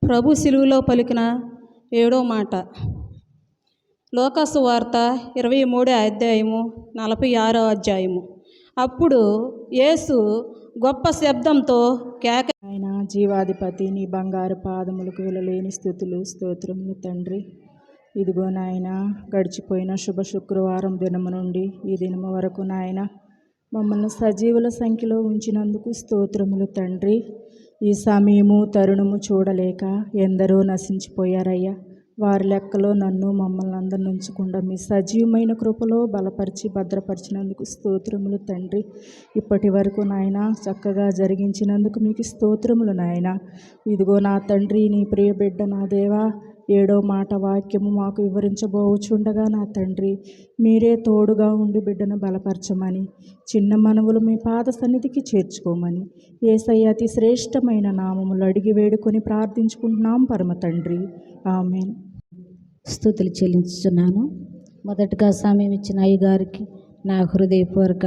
ప్రభు సిలువలో పలికిన 7వ మాట. లోకాసు వార్త 23వ అధ్యాయము 46వ అధ్యాయము. అప్పుడు యేసు గొప్ప శబ్దంతో కేక, ఆయన జీవాధిపతి, నీ బంగారు పాదములకు విలలేని స్థుతులు స్తోత్రములు తండ్రి. ఇదిగో నాయన, గడిచిపోయిన శుభ శుక్రవారం దినము నుండి ఈ దినము వరకు నాయన మమ్మల్ని సజీవుల సంఖ్యలో ఉంచినందుకు స్తోత్రములు తండ్రి. ఈ సమయము తరుణము చూడలేక ఎందరో నశించిపోయారయ్యా. వారి లెక్కలో నన్ను మమ్మల్ని అందరిని ఉంచకుండా మీ సజీవమైన కృపలో బలపరిచి భద్రపరిచినందుకు స్తోత్రములు తండ్రి. ఇప్పటి వరకు నాయన చక్కగా జరిగించినందుకు మీకు స్తోత్రములు నాయన. ఇదిగో నా తండ్రి, నీ ప్రియ బిడ్డ నా దేవా, 7వ మాట వాక్యము మాకు వివరించబోచుండగా నా తండ్రి మీరే తోడుగా ఉండి బిడ్డను బలపరచమని, చిన్న మనవులు మీ పాద సన్నిధికి చేర్చుకోమని యేసయ్య అతి శ్రేష్టమైన నామములు అడిగి వేడుకొని ప్రార్థించుకుంటున్నాం పరమ తండ్రి, ఆమేన్. స్తుతులు చెల్లించుతున్నాను. మొదటగా సమయం ఇచ్చిన అయ్యగారికి నా హృదయపూర్వక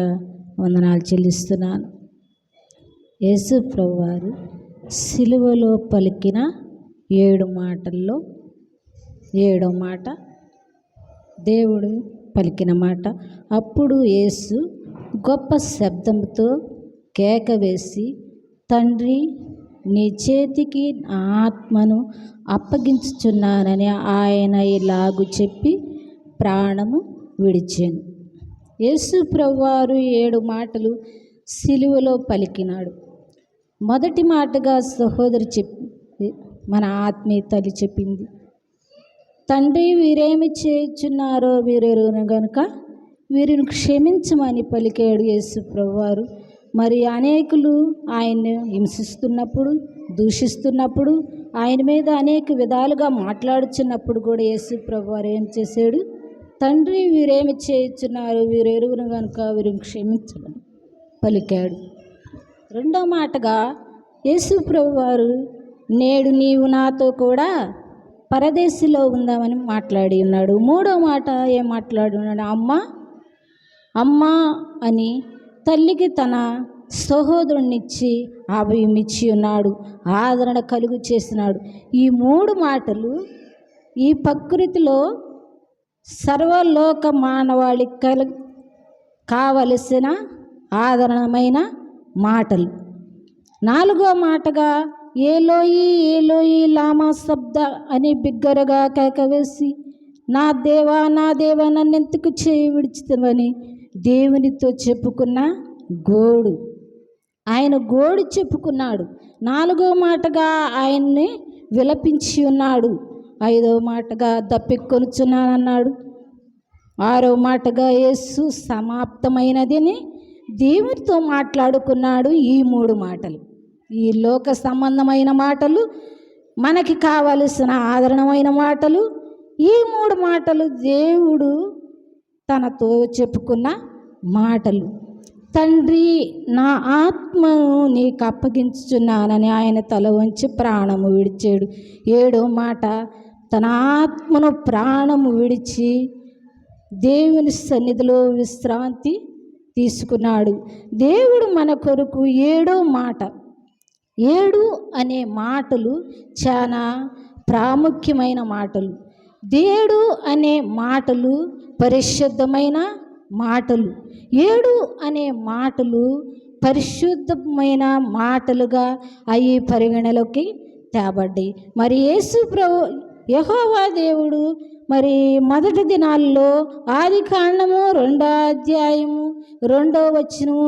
వందనాలు చెల్లిస్తున్నాను. యేసు ప్రభువారు సిలువలో పలికిన 7 మాటల్లో 7వ మాట దేవుడు పలికిన మాట. అప్పుడు యేసు గొప్ప శబ్దంతో కేక వేసి, తండ్రి, నీ చేతికి నా ఆత్మను అప్పగించుచున్నానని ఆయన ఇలాగు చెప్పి ప్రాణము విడిచాను. యేసు ప్రభువారు 7 మాటలు సిలువలో పలికినాడు. మొదటి మాటగా సహోదరి చెప్పి, మన ఆత్మీయ తల్లి చెప్పింది, తండ్రి, వీరేమి చేయుచున్నారో వీరెరుగను గనుక వీరిని క్షమించమని పలికాడు యేసు ప్రభువారు. మరి అనేకులు ఆయన్ని హింసిస్తున్నప్పుడు, దూషిస్తున్నప్పుడు, ఆయన మీద అనేక విధాలుగా మాట్లాడుచున్నప్పుడు కూడా యేసు ప్రభువారు ఏం చేశాడు? తండ్రి, వీరేమి చేయుచున్నారు వీరెరుగను గనుక వీరిని క్షమించమని పలికాడు. 2వ మాటగా యేసు ప్రభువారు, నేడు నీవు నాతో కూడా పరదేశిలో ఉందామని మాట్లాడి ఉన్నాడు. 3వ మాట ఏం మాట్లాడి ఉన్నాడు? అమ్మా అని తల్లికి తన సహోదరునిచ్చి అభయమిచ్చి ఉన్నాడు, ఆదరణ కలుగు చేసినాడు. ఈ 3 మాటలు ఈ ప్రకృతిలో సర్వలోక మానవాళికి కావలసిన ఆదరణమైన మాటలు. 4వ మాటగా ఏలోయి ఏలోయి లామా శబ్ద అని బిగ్గరగా కేకవేసి, నా దేవా నా దేవా నన్నెందుకు చేయి విడిచితమని దేవునితో చెప్పుకున్న గోడు. ఆయన గోడు చెప్పుకున్నాడు. 4వ మాటగా ఆయన్ని విలపించి ఉన్నాడు. 5వ మాటగా దప్పికొనుచున్నానన్నాడు. 6వ మాటగా యేసు సమాప్తమైనదని దేవునితో మాట్లాడుకున్నాడు. ఈ 3 మాటలు, ఈ లోక సంబంధమైన మాటలు, మనకి కావలసిన ఆదరణమైన మాటలు, ఈ 3 మాటలు దేవుడు తనతో చెప్పుకున్న మాటలు. తండ్రి, నా ఆత్మను నీకు అప్పగించుచున్నానని ఆయన తల వంచి ప్రాణము విడిచాడు. 7వ మాట, తన ఆత్మను ప్రాణము విడిచి దేవుని సన్నిధిలో విశ్రాంతి తీసుకున్నాడు. దేవుడు మన కొరకు 7వ మాట, 7 అనే మాటలు చాలా ప్రాముఖ్యమైన మాటలు. 7 అనే మాటలు పరిశుద్ధమైన మాటలు. 7 అనే మాటలు పరిశుద్ధమైన మాటలుగా అవి పరిగణలోకి తేబడ్డాయి. మరి యేసు ప్రభు యెహోవా దేవుడు మరి మొదటి దినాల్లో ఆది కాండము 2వ అధ్యాయము 2వ వచనము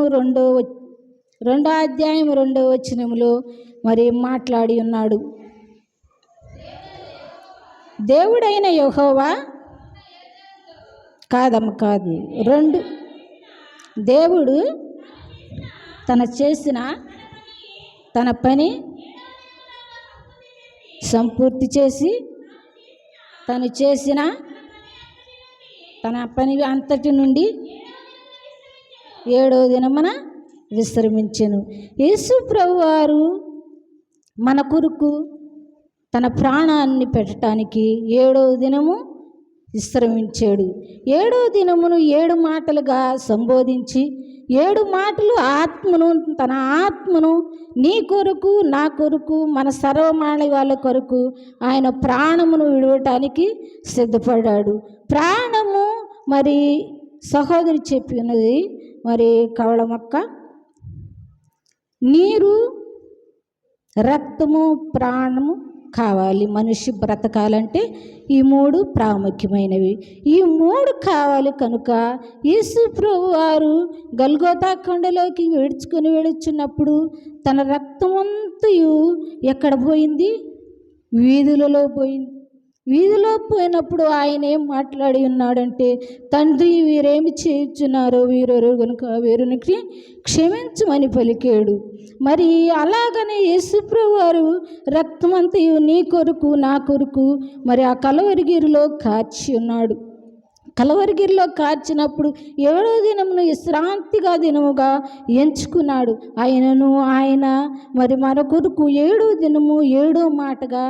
2వ అధ్యాయం 2వ వచనములో మరి మాట్లాడి ఉన్నాడు. దేవుడైన యెహోవా కాదు 2 దేవుడు తన పని సంపూర్తి చేసి తను చేసిన తన పని అంతటి నుండి 7వ దినమున విశ్రమించెను. యేసు ప్రభువారు మన కొరకు తన ప్రాణాన్ని పెట్టడానికి 7వ దినము విశ్రమించాడు. 7వ దినమును 7 మాటలుగా సంబోధించి 7 మాటలు ఆత్మను, తన ఆత్మను నీ కొరకు, నా కొరకు, మన సర్వమానవాళి వాళ్ళ కొరకు ఆయన ప్రాణమును విడవటానికి సిద్ధపడ్డాడు. ప్రాణము మరి సహోదరి చెప్పినది మరి కవళమక్క, నీరు, రక్తము, ప్రాణము కావాలి. మనిషి బ్రతకాలంటే ఈ 3 ప్రాముఖ్యమైనవి. ఈ 3 కావాలి కనుక యేసు ప్రభు వారు గల్గోతా కొండలోకి వెళుచున్నప్పుడు తన రక్తమంతయు ఎక్కడ పోయింది? వీధులలో పోయింది. వీధిలో పోయినప్పుడు ఆయన ఏం మాట్లాడి ఉన్నాడంటే, తండ్రి వీరేమి చేయుచున్నారో వీరెరు గనుక వీరునికి క్షమించమని పలికాడు. మరి అలాగనే యేసుప్రభు వారు రక్తమంతయు నీ కొరకు, నా కొరకు మరి ఆ కలవరిగిరిలో కార్చి ఉన్నాడు. కలవరిగిరిలో కార్చినప్పుడు 7వ దినమును విశ్రాంతిగా దినముగా ఎంచుకున్నాడు. ఆయన మరి మన కొరకు 7వ దినము 7వ మాటగా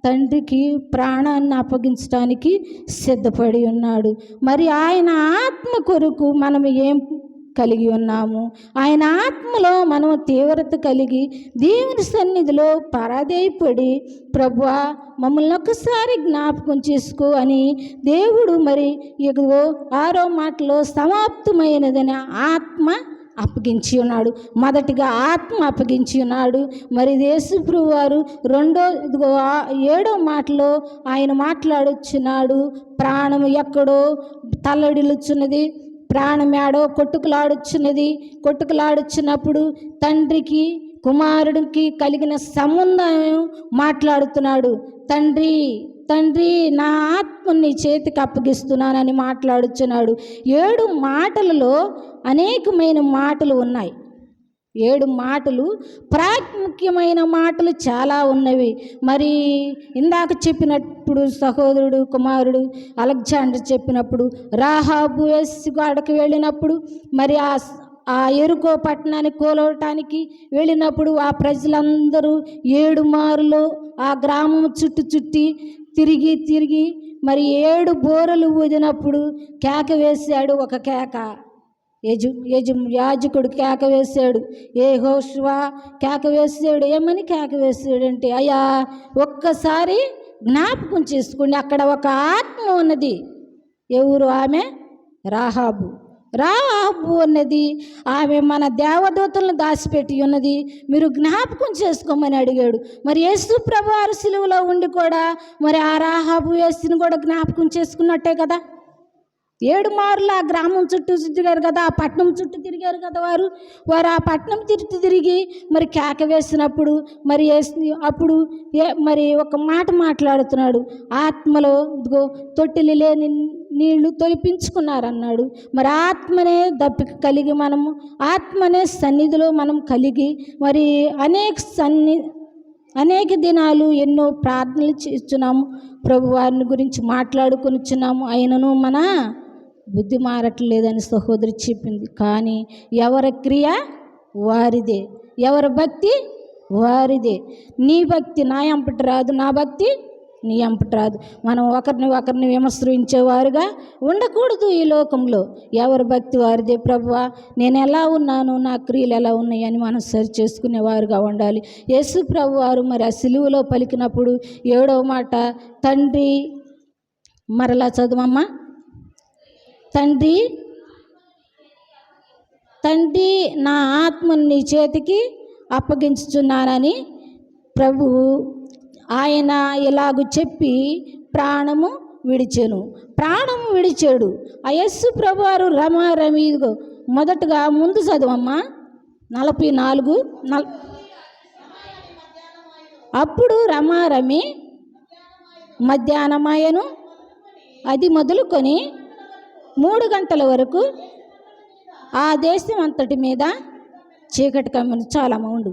తండ్రికి ప్రాణాన్ని అప్పగించడానికి సిద్ధపడి ఉన్నాడు. మరి ఆయన ఆత్మ కొరకు మనం ఏం కలిగి ఉన్నాము? ఆయన ఆత్మలో మనం తీవ్రత కలిగి దేవుని సన్నిధిలో పరాధేయపడి, ప్రభువా మమ్మల్ని ఒక్కసారి జ్ఞాపకం చేసుకో అని దేవుడు మరి ఇదిగో 6వ మాటలో సమాప్తమైనదని ఆత్మ అప్పగించి ఉన్నాడు. మొదటిగా ఆత్మ అప్పగించి ఉన్నాడు. మరి యేసుప్రభు వారు ఇదిగో 7వ మాటలో ఆయన మాట్లాడుచున్నాడు. ప్రాణం ఎక్కడో తల్లడిల్లుచున్నది, ప్రాణం ఏడో కొట్టుకులాడుచున్నప్పుడు తండ్రికి కుమారుడికి కలిగిన సంబంధం మాట్లాడుతున్నాడు. తండ్రి నా ఆత్మని నీ చేతికి అప్పగిస్తున్నానని మాట్లాడుచున్నాడు. 7 మాటలలో అనేకమైన మాటలు ఉన్నాయి. 7 మాటలు, ప్రాముఖ్యమైన మాటలు చాలా ఉన్నవి. మరి ఇందాక చెప్పినప్పుడు సహోదరుడు కుమారుడు అలెగ్జాండర్ చెప్పినప్పుడు రాహాబు వేశ్యగాడకు వెళ్ళినప్పుడు మరి ఆ ఎరుకో పట్టణాన్ని కోలవటానికి వెళ్ళినప్పుడు ఆ ప్రజలందరూ 7 మారులో ఆ గ్రామం చుట్టి తిరిగి మరి 7 బోరలు ఊదినప్పుడు కేక వేశాడు. ఒక కేక యాజకుడు కేక వేశాడు, యెహోషువ కేక వేశాడు. ఏమని కేక వేశాడంటే, అయ్యా ఒక్కసారి జ్ఞాపకం చేసుకోండి, అక్కడ ఒక ఆత్మ ఉన్నది. ఎవరు ఆమె? రాహాబు అన్నది ఆమె మన దేవదూతలను దాచిపెట్టి ఉన్నది, మీరు జ్ఞాపకం చేసుకోమని అడిగాడు. మరి యేసు ప్రభువారు సిలువలో ఉండి కూడా మరి ఆ రాహాబు యేసుని కూడా జ్ఞాపకం చేసుకున్నట్టే కదా. 7 మార్లు ఆ గ్రామం చుట్టూ తిరిగారు కదా, ఆ పట్టణం చుట్టూ తిరిగారు కదా. వారు ఆ పట్టణం తిరిగి మరి కేక వేసినప్పుడు మరి అప్పుడు మరి ఒక మాట మాట్లాడుతున్నాడు. ఆత్మలో ఇదిగో తొట్టిలి లేని నీళ్లు తొలిపించుకున్నారన్నాడు. మరి ఆత్మనే దప్పిక కలిగి మనము ఆత్మనే సన్నిధిలో మనం కలిగి మరి అనేక దినాలు ఎన్నో ప్రార్థనలు చేస్తున్నాము, ప్రభు వారిని గురించి మాట్లాడుకొనిచున్నాము. అయినను మన బుద్ధి మారట్లేదని సహోదరి చెప్పింది. కానీ ఎవరి క్రియ వారిదే, ఎవరి భక్తి వారిదే. నీ భక్తి నా ఎంపటి రాదు, నా భక్తి నీ ఎంపటి రాదు. మనం ఒకరిని విమర్శించేవారుగా ఉండకూడదు ఈ లోకంలో. ఎవరి భక్తి వారిదే. ప్రభువా నేను ఎలా ఉన్నాను, నా క్రియలు ఎలా ఉన్నాయి అని మనం సరి చేసుకునేవారుగా ఉండాలి. యేసు ప్రభు వారు మరి ఆ సిలువలో పలికినప్పుడు 7వ మాట తండ్రి, మరలా చదువమ్మా, తండ్రి నా ఆత్మను నీ చేతికి అప్పగించుచున్నానని ప్రభువు ఆయన ఇలాగూ చెప్పి ప్రాణము విడిచాడు. ఆ యేసు ప్రభువారు రమారమి మొదటగా ముందు చదవమ్మా 44. అప్పుడు రమారమి మధ్యాహ్నమాయను, అది మొదలుకొని 3 గంటల వరకు ఆ దేశం అంతటి మీద చీకటి కమ్మిన. చాలా ఉండు.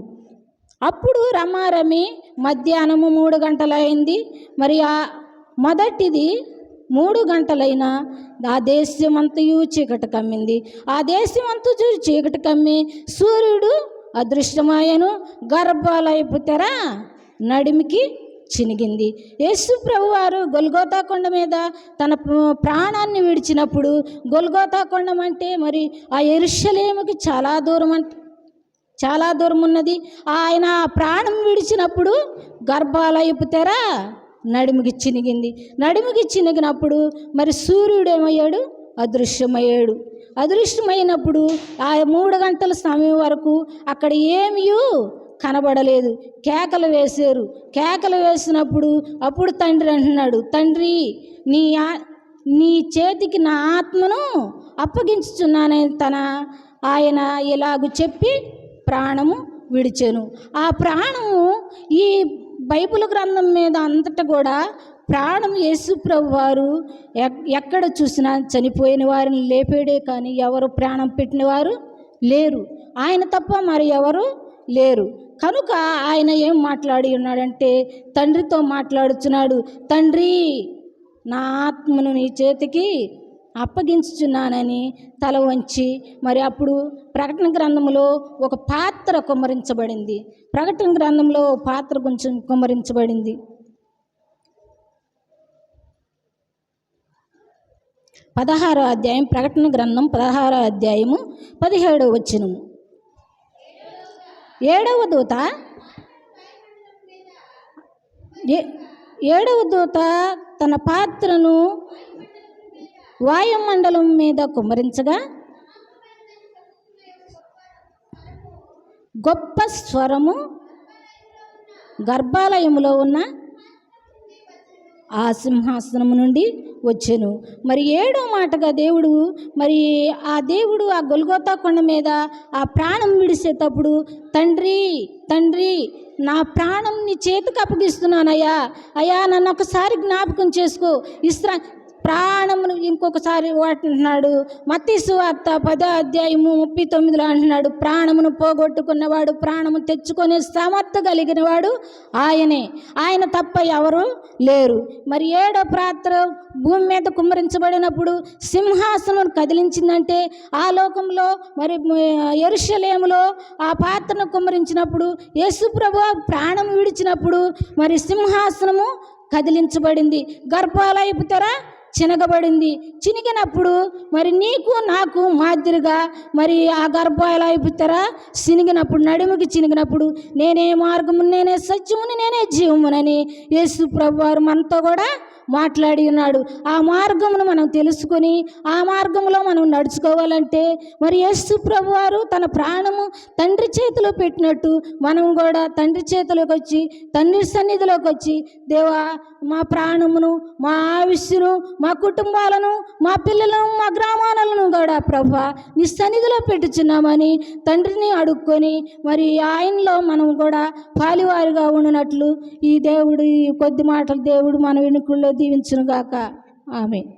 అప్పుడు రమారమి మధ్యాహ్నము 3 గంటలైంది. మరి ఆ మొదటిది 3 గంటలైన ఆ దేశమంతయు చీకటి కమ్మింది. ఆ దేశమంతా చీకటి కమ్మి సూర్యుడు అదృష్టమాయను, గర్భాలయపు తెర నడిమికి చినిగింది. యేసు ప్రభువారు గొల్గోతా కొండ మీద తన ప్రాణాన్ని విడిచినప్పుడు, గొల్గోతా కొండ అంటే మరి ఆ యెరూషలేముకి చాలా దూరం ఉన్నది. ఆయన ప్రాణం విడిచినప్పుడు గర్భాలయపు తెర నడుముకి చినిగినప్పుడు మరి సూర్యుడు ఏమయ్యాడు? అదృశ్యమైనప్పుడు ఆ 3 గంటల సమయం వరకు అక్కడ ఏమీ కనబడలేదు. కేకలు వేసినప్పుడు అప్పుడు తండ్రి అంటున్నాడు, తండ్రి నీ చేతికి నా ఆత్మను అప్పగించుచున్నానని ఆయన ఇలాగ చెప్పి ప్రాణము విడిచెను. ఆ ప్రాణము ఈ బైబిల్ గ్రంథం మీద అంతటా కూడా ప్రాణం యేసు ప్రభు వారు ఎక్కడ చూసినా చనిపోయిన వారిని లేపేడే కానీ ఎవరు ప్రాణం పెట్టిన వారు లేరు. ఆయన తప్ప మరి ఎవరు లేరు. కనుక ఆయన ఏం మాట్లాడి ఉన్నాడంటే తండ్రితో మాట్లాడుచున్నాడు, తండ్రి నా ఆత్మను నీ చేతికి అప్పగించుచున్నానని తల వంచి మరి అప్పుడు ప్రకటన గ్రంథంలో ఒక పాత్ర కుమ్మరించబడింది. 16వ అధ్యాయం, ప్రకటన గ్రంథం 16వ అధ్యాయము 17వ వచనము. 7వ దూత తన పాత్రను వాయుమండలం మీద కుమ్మరించగా గొప్ప స్వరము గర్భాలయములో ఉన్న ఆ సింహాసనము నుండి వచ్చెను. మరి 7వ మాటగా దేవుడు ఆ గొల్గోతా కొండ మీద ఆ ప్రాణం విడిసేటప్పుడు, తండ్రి నా ప్రాణం నీ చేతికి అప్పగిస్తున్నానయ్యా, నన్ను ఒకసారి జ్ఞాపకం చేసుకో, ప్రాణమును ఇంకొకసారి అంటున్నాడు. మత్తయి సువార్త 10వ అధ్యాయము 39లో అంటున్నాడు, ప్రాణమును పోగొట్టుకున్నవాడు ప్రాణము తెచ్చుకునే సమర్థ కలిగిన వాడు ఆయన తప్ప ఎవరు లేరు. మరి 7వ పాత్ర భూమి మీద కుమ్మరించబడినప్పుడు సింహాసనం కదిలించిందంటే ఆ లోకంలో మరి యెరూషలేములో ఆ పాత్రను కుమ్మరించినప్పుడు యేసు ప్రభువు ప్రాణం విడిచినప్పుడు మరి సింహాసనము కదిలించబడింది, గర్భాలయపు తెర చినిగినప్పుడు మరి నీకు నాకు మాదిరిగా మరి ఆ గర్భాలయపు తెర నడుముకి చినిగినప్పుడు నేనే మార్గము, నేనే సత్యముని, నేనే జీవమునని యేసు ప్రభువారు మనతో కూడా మాట్లాడి ఉన్నాడు. ఆ మార్గమును మనం తెలుసుకొని ఆ మార్గంలో మనం నడుచుకోవాలంటే మరి యేసు ప్రభువారు తన ప్రాణము తండ్రి చేతిలో పెట్టినట్టు మనం కూడా తండ్రి చేతిలోకి వచ్చి, తండ్రి సన్నిధిలోకి వచ్చి, దేవా మా ప్రాణమును, మా ఆయుష్ను, మా కుటుంబాలను, మా పిల్లలను, మా గ్రామాలను కూడా ప్రభువా నీ సన్నిధిలో పెట్టుచున్నామని తండ్రిని అడుక్కొని మరి ఆయనలో మనం కూడా పాలివారిగా ఉండినట్లు ఈ కొద్ది మాటలు దేవుడు మన వెనుకల్లో దీవించునుగాక. ఆమేన్.